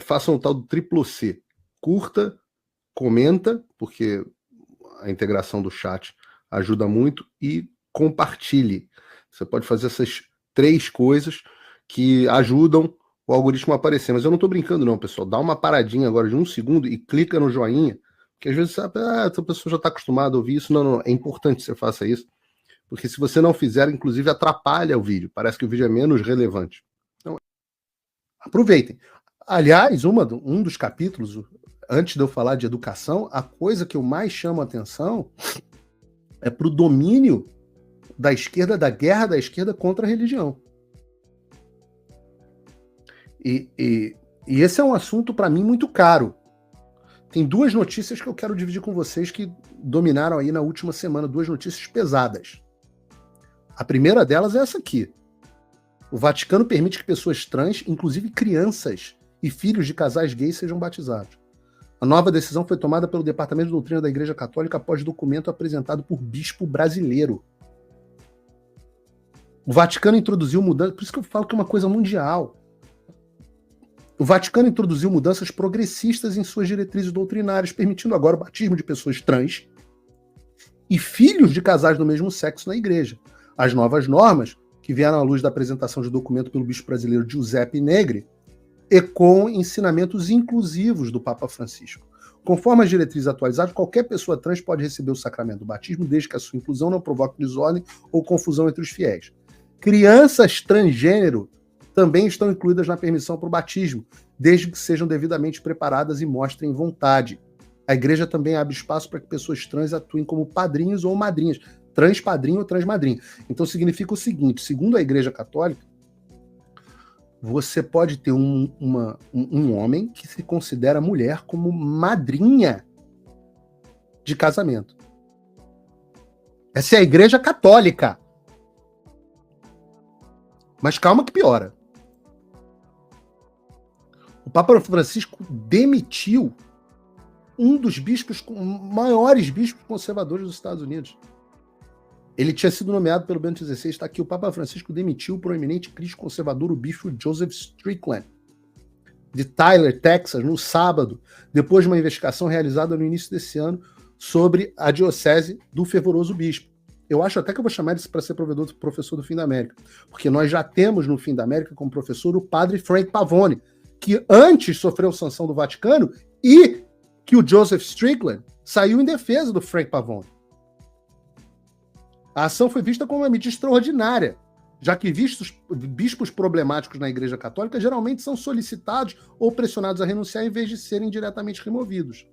façam o tal do triplo C. Curta, comenta, porque a integração do chat ajuda muito, e compartilhe. Você pode fazer essas 3 coisas que ajudam o algoritmo a aparecer. Mas eu não estou brincando não, pessoal. Dá uma paradinha agora de 1 segundo e clica no joinha, porque às vezes sabe, essa pessoa já está acostumada a ouvir isso. Não, é importante que você faça isso, porque se você não fizer, inclusive atrapalha o vídeo. Parece que o vídeo é menos relevante. Então, aproveitem. Aliás, um dos capítulos, antes de eu falar de educação, a coisa que eu mais chamo a atenção é para o domínio da esquerda, da guerra da esquerda contra a religião. E esse é um assunto, para mim, muito caro. Tem 2 notícias que eu quero dividir com vocês que dominaram aí na última semana, 2 notícias pesadas. A primeira delas é essa aqui. O Vaticano permite que pessoas trans, inclusive crianças e filhos de casais gays, sejam batizados. A nova decisão foi tomada pelo Departamento de Doutrina da Igreja Católica após documento apresentado por bispo brasileiro. O Vaticano introduziu mudanças, por isso que eu falo que é uma coisa mundial. O Vaticano introduziu mudanças progressistas em suas diretrizes doutrinárias, permitindo agora o batismo de pessoas trans e filhos de casais do mesmo sexo na igreja. As novas normas, que vieram à luz da apresentação de documento pelo bispo brasileiro Giuseppe Negri, ecoam ensinamentos inclusivos do Papa Francisco. Conforme as diretrizes atualizadas, qualquer pessoa trans pode receber o sacramento do batismo, desde que a sua inclusão não provoque desordem ou confusão entre os fiéis. Crianças transgênero também estão incluídas na permissão para o batismo, desde que sejam devidamente preparadas e mostrem vontade. A igreja também abre espaço para que pessoas trans atuem como padrinhos ou madrinhas, transpadrinho ou transmadrinha. Então significa o seguinte, segundo a Igreja Católica, você pode ter um homem que se considera mulher como madrinha de casamento. Essa é a Igreja Católica. Mas calma que piora. O Papa Francisco demitiu um dos maiores bispos conservadores dos Estados Unidos. Ele tinha sido nomeado pelo Bento XVI, está aqui. O Papa Francisco demitiu o proeminente cristão conservador, o bispo Joseph Strickland, de Tyler, Texas, no sábado, depois de uma investigação realizada no início desse ano sobre a diocese do fervoroso bispo. Eu acho até que eu vou chamar ele para ser professor do Fim da América, porque nós já temos no Fim da América como professor o padre Frank Pavone, que antes sofreu sanção do Vaticano e que o Joseph Strickland saiu em defesa do Frank Pavone. A ação foi vista como uma medida extraordinária, já que bispos problemáticos na Igreja Católica geralmente são solicitados ou pressionados a renunciar em vez de serem diretamente removidos.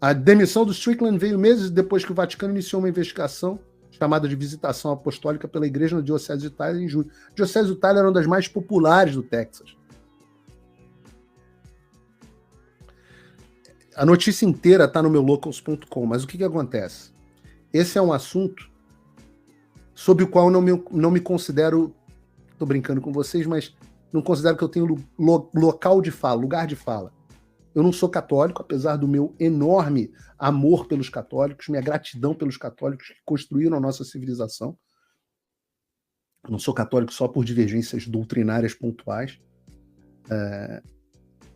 A demissão do Strickland veio meses depois que o Vaticano iniciou uma investigação chamada de visitação apostólica pela Igreja na Diocese de Tyler em julho. A Diocese de Tyler era uma das mais populares do Texas. A notícia inteira está no meu locals.com, mas o que acontece? Esse é um assunto sobre o qual não me considero, estou brincando com vocês, mas não considero que eu tenho local de fala, lugar de fala. Eu não sou católico, apesar do meu enorme amor pelos católicos, minha gratidão pelos católicos que construíram a nossa civilização. Eu não sou católico só por divergências doutrinárias pontuais,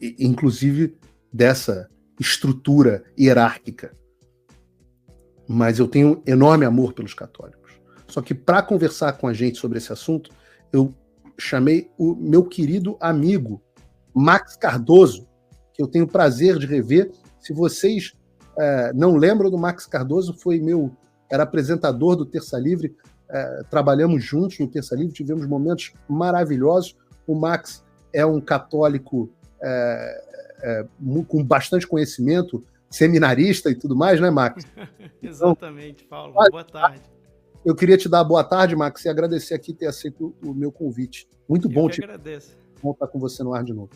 inclusive dessa estrutura hierárquica. Mas eu tenho enorme amor pelos católicos. Só que para conversar com a gente sobre esse assunto, eu chamei o meu querido amigo Max Cardoso, que eu tenho o prazer de rever. Se vocês não lembram do Max Cardoso, era apresentador do Terça Livre, trabalhamos juntos no Terça Livre, tivemos momentos maravilhosos. O Max é um católico com bastante conhecimento, seminarista e tudo mais, né, Max? Exatamente, Paulo. Boa tarde. Eu queria te dar boa tarde, Max, e agradecer aqui ter aceito o meu convite. Muito bom estar com você no ar de novo.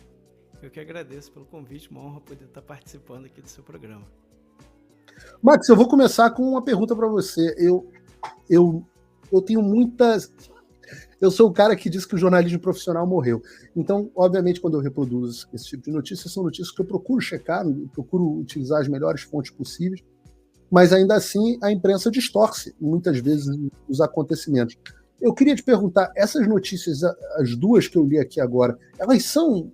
Eu que agradeço pelo convite, uma honra poder estar participando aqui do seu programa. Max, eu vou começar com uma pergunta para você. Eu tenho muitas... Eu sou o cara que diz que o jornalismo profissional morreu. Então, obviamente, quando eu reproduzo esse tipo de notícias, são notícias que eu procuro checar, procuro utilizar as melhores fontes possíveis, mas ainda assim a imprensa distorce, muitas vezes, os acontecimentos. Eu queria te perguntar, essas notícias, as duas que eu li aqui agora, elas são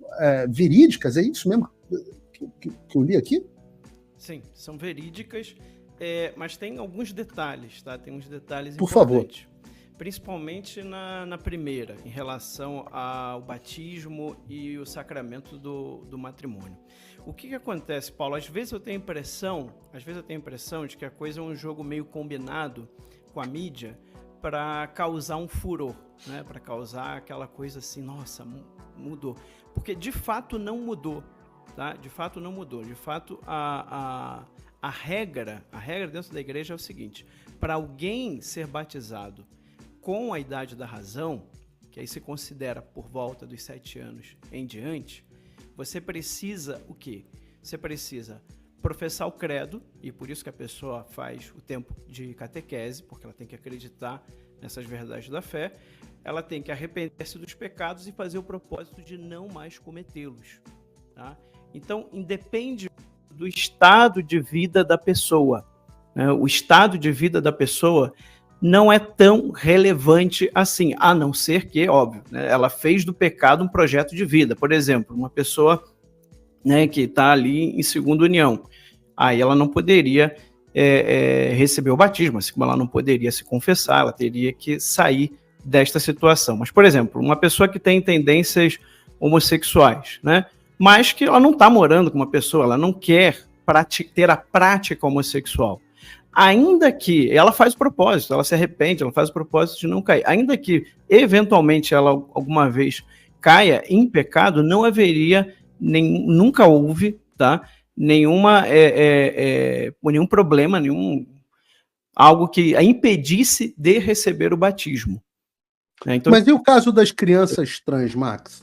verídicas? É isso mesmo que eu li aqui? Sim, são verídicas, mas tem alguns detalhes, tá? Tem uns detalhes Por importantes. Favor. Principalmente na primeira, em relação ao batismo e o sacramento do matrimônio. O que acontece, Paulo? Às vezes eu tenho a impressão de que a coisa é um jogo meio combinado com a mídia para causar um furor, né? Para causar aquela coisa assim, nossa, mudou. Porque de fato não mudou, tá? De fato não mudou. De fato, a regra dentro da igreja é o seguinte: para alguém ser batizado com a idade da razão, que aí se considera por volta dos 7 anos em diante, você precisa o quê? Você precisa professar o credo, e por isso que a pessoa faz o tempo de catequese, porque ela tem que acreditar nessas verdades da fé, ela tem que arrepender-se dos pecados e fazer o propósito de não mais cometê-los. Tá? Então, independe do estado de vida da pessoa, né? O estado de vida da pessoa não é tão relevante assim, a não ser que, óbvio, né, ela fez do pecado um projeto de vida. Por exemplo, uma pessoa, né, que está ali em segunda união, aí ela não poderia receber o batismo, assim como ela não poderia se confessar, ela teria que sair desta situação. Mas, por exemplo, uma pessoa que tem tendências homossexuais, né, mas que ela não está morando com uma pessoa, ela não quer ter a prática homossexual, ainda que ela faz o propósito, ela se arrepende, ela faz o propósito de não cair, ainda que eventualmente ela alguma vez caia em pecado, não haveria, nunca houve, tá, nenhum problema, algo que a impedisse de receber o batismo. Então, mas e o caso das crianças trans, Max?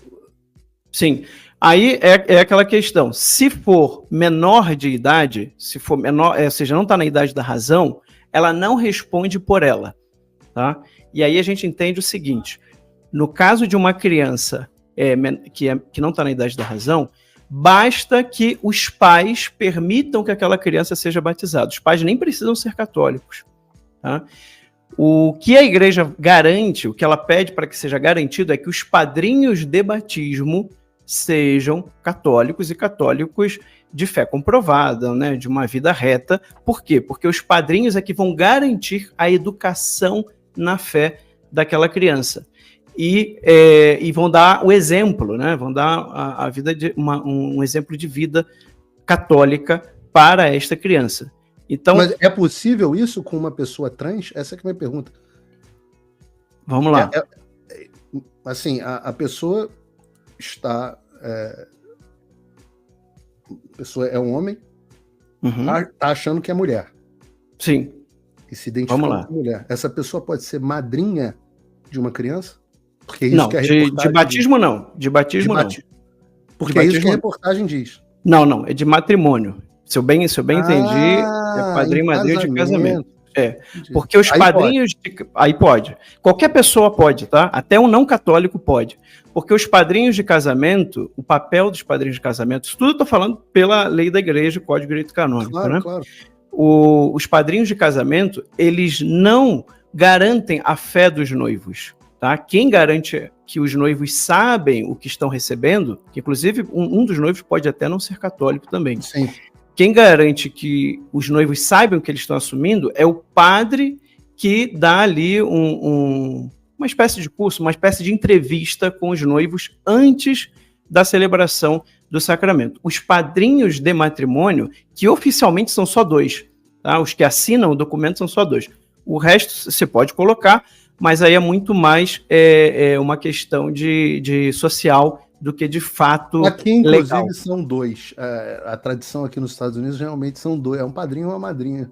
Sim, aí é aquela questão, se for menor de idade, se for menor, ou seja, não está na idade da razão, ela não responde por ela, tá? E aí a gente entende o seguinte: no caso de uma criança que não está na idade da razão, basta que os pais permitam que aquela criança seja batizada. Os pais nem precisam ser católicos, tá? O que a igreja garante, o que ela pede para que seja garantido é que os padrinhos de batismo sejam católicos e católicos de fé comprovada, né, de uma vida reta. Por quê? Porque os padrinhos é que vão garantir a educação na fé daquela criança. E vão dar o exemplo, né, vão dar a vida um exemplo de vida católica para esta criança. Então, mas é possível isso com uma pessoa trans? Essa é que é a minha pergunta. Vamos lá. Assim, a pessoa está... a pessoa é um homem, tá achando que é mulher. Sim. E se identifica como mulher. Essa pessoa pode ser madrinha de uma criança? Porque é isso não, que a de batismo diz. Não. De batismo não. Porque é isso que a reportagem diz. Não, é de matrimônio. Se eu bem entendi, é padrinho e madrinha de casamento. Porque os padrinhos... Aí pode. Qualquer pessoa pode, tá? Até um não católico pode. Porque os padrinhos de casamento, o papel dos padrinhos de casamento, isso tudo eu estou falando pela lei da igreja, o Código de Direito Canônico, claro, né? Claro. Os padrinhos de casamento, eles não garantem a fé dos noivos, tá? Quem garante que os noivos sabem o que estão recebendo, que inclusive um dos noivos pode até não ser católico também. Sim. Quem garante que os noivos saibam o que eles estão assumindo é o padre que dá ali uma espécie de curso, uma espécie de entrevista com os noivos antes da celebração do sacramento. Os padrinhos de matrimônio, que oficialmente são só 2, tá? Os que assinam o documento são só 2. O resto você pode colocar, mas aí é muito mais uma questão de social do que de fato aqui, inclusive, legal. São 2. A tradição aqui nos Estados Unidos realmente são 2. É um padrinho e uma madrinha.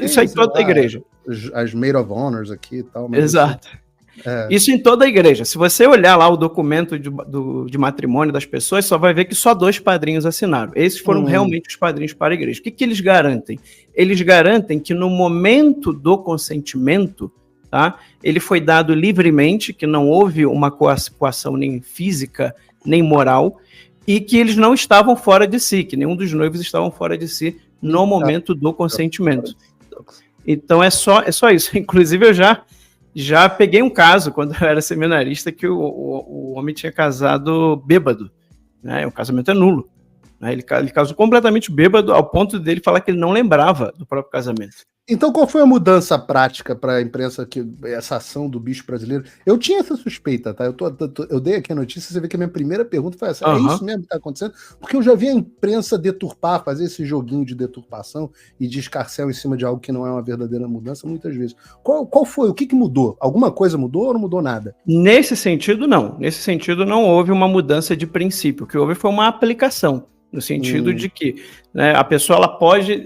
Isso aí toda a igreja. As Maid of Honors aqui e tal. Exato. Isso em toda a igreja. Se você olhar lá o documento de matrimônio das pessoas, só vai ver que só 2 padrinhos assinaram. Esses foram realmente os padrinhos para a igreja. O que eles garantem? Eles garantem que no momento do consentimento, tá, ele foi dado livremente, que não houve uma coação nem física, nem moral, e que eles não estavam fora de si, que nenhum dos noivos estavam fora de si no momento do consentimento. Então é só isso. Inclusive eu já Já peguei um caso, quando eu era seminarista, que o homem tinha casado bêbado, né? O casamento é nulo. Né? Ele casou completamente bêbado, ao ponto dele falar que ele não lembrava do próprio casamento. Então, qual foi a mudança prática para a imprensa, essa ação do bispo brasileiro? Eu tinha essa suspeita, tá? Eu dei aqui a notícia, você vê que a minha primeira pergunta foi essa: é isso mesmo que está acontecendo? Porque eu já vi a imprensa deturpar, fazer esse joguinho de deturpação e de escarcéu em cima de algo que não é uma verdadeira mudança, muitas vezes. Qual foi? O que mudou? Alguma coisa mudou ou não mudou nada? Nesse sentido, não. Nesse sentido, não houve uma mudança de princípio. O que houve foi uma aplicação, no sentido de que, né, a pessoa ela pode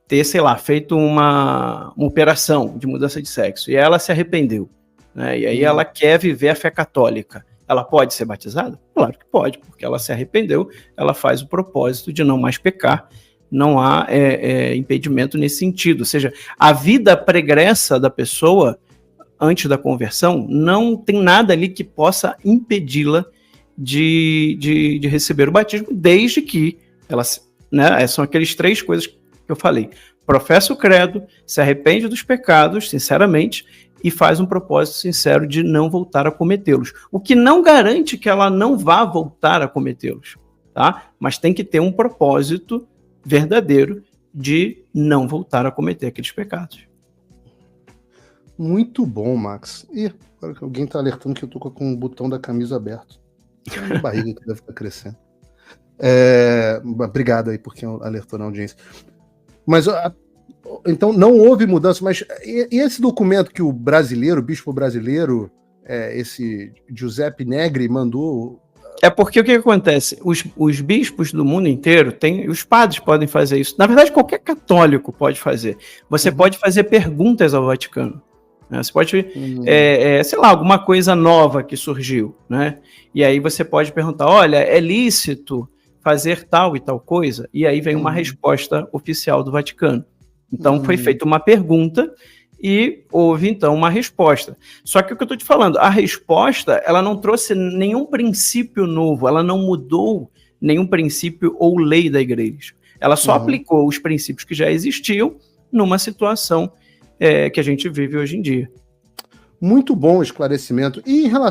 ter, sei lá, feito uma operação de mudança de sexo e ela se arrependeu, né? E aí ela quer viver a fé católica. Ela pode ser batizada? Claro que pode, porque ela se arrependeu, ela faz o propósito de não mais pecar. Não há impedimento nesse sentido. Ou seja, a vida pregressa da pessoa antes da conversão, não tem nada ali que possa impedi-la de receber o batismo, desde que ela, né, são aqueles 3 coisas que eu falei: professa o credo, se arrepende dos pecados, sinceramente, e faz um propósito sincero de não voltar a cometê-los. O que não garante que ela não vá voltar a cometê-los, tá? Mas tem que ter um propósito verdadeiro de não voltar a cometer aqueles pecados. Muito bom, Max. Ih, agora que alguém tá alertando que eu tô com o botão da camisa aberto. É a minha barriga que deve estar crescendo. Obrigado aí por quem alertou na audiência. Mas, então, não houve mudança, mas e esse documento que o bispo brasileiro, esse Giuseppe Negri mandou... É porque o que acontece? Os bispos do mundo inteiro, os padres podem fazer isso. Na verdade, qualquer católico pode fazer. Você pode fazer perguntas ao Vaticano. Né? Você pode, sei lá, alguma coisa nova que surgiu, né? E aí você pode perguntar: olha, é lícito fazer tal e tal coisa? E aí vem uma resposta oficial do Vaticano. Então foi feita uma pergunta e houve então uma resposta. Só que o que eu estou te falando, a resposta, ela não trouxe nenhum princípio novo, ela não mudou nenhum princípio ou lei da igreja. Ela só aplicou os princípios que já existiam numa situação que a gente vive hoje em dia. Muito bom o esclarecimento. E em relação